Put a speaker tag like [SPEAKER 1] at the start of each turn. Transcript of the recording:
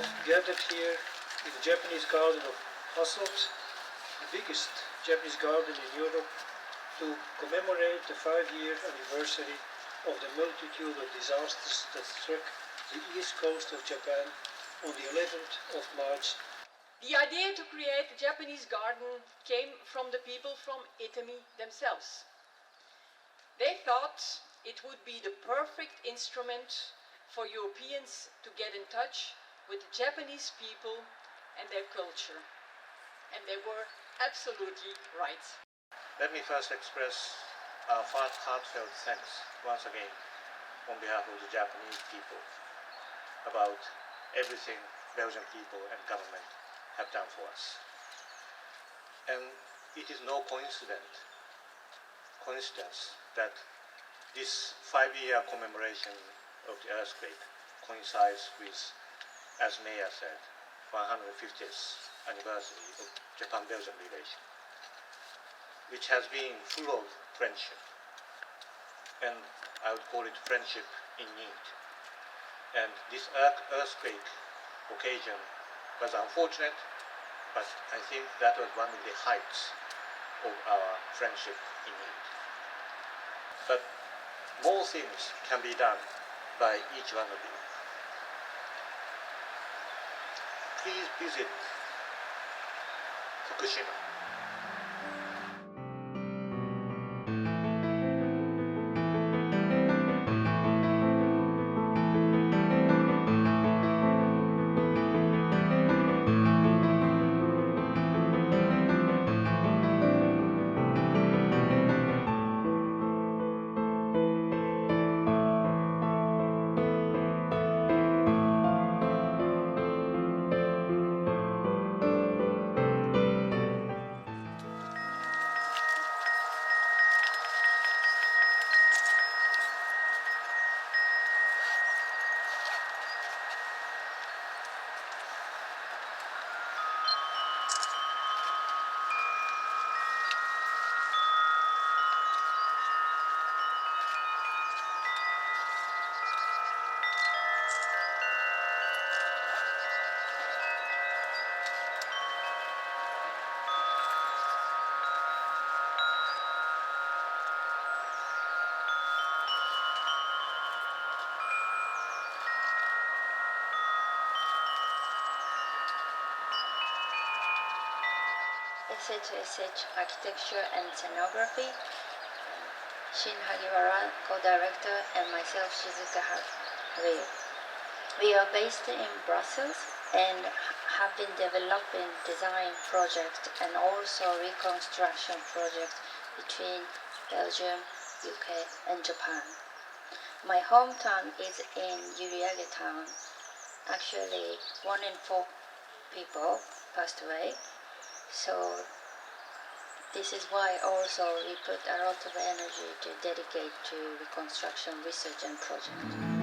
[SPEAKER 1] have gathered here in the Japanese garden of Hasselt, the biggest Japanese garden in Europe, to commemorate the 5-year anniversary of the multitude of disasters that struck the east coast of Japan on the 11th of March.
[SPEAKER 2] The idea to create the Japanese garden came from the people from Italy themselves. They thought it would be the perfect instrument for Europeans to get in touch with the Japanese people and their culture. And they were absolutely right.
[SPEAKER 3] Let me first express our heartfelt thanks once again on behalf of the Japanese people about everything Belgian people and government have done for us. And it is no coincidence that this 5-year commemoration of the earthquake coincides with, as Mayor said, 150th anniversary of Japan-Belgium relation, which has been full of friendship, and I would call it friendship in need. And this earthquake occasion was unfortunate, but I think that was one of the heights of our friendship in need. But more things can be done by each one of you. Please visit Fukushima.
[SPEAKER 4] SH Architecture and Scenography, Shin Hagiwara, co-director, and myself, Shizuka Haruyo. We are based in Brussels and have been developing design projects and also reconstruction projects between Belgium, UK, and Japan. My hometown is in Yuriage town. Actually, 1 in 4 people passed away. So this is why also we put a lot of energy to dedicate to reconstruction research and project.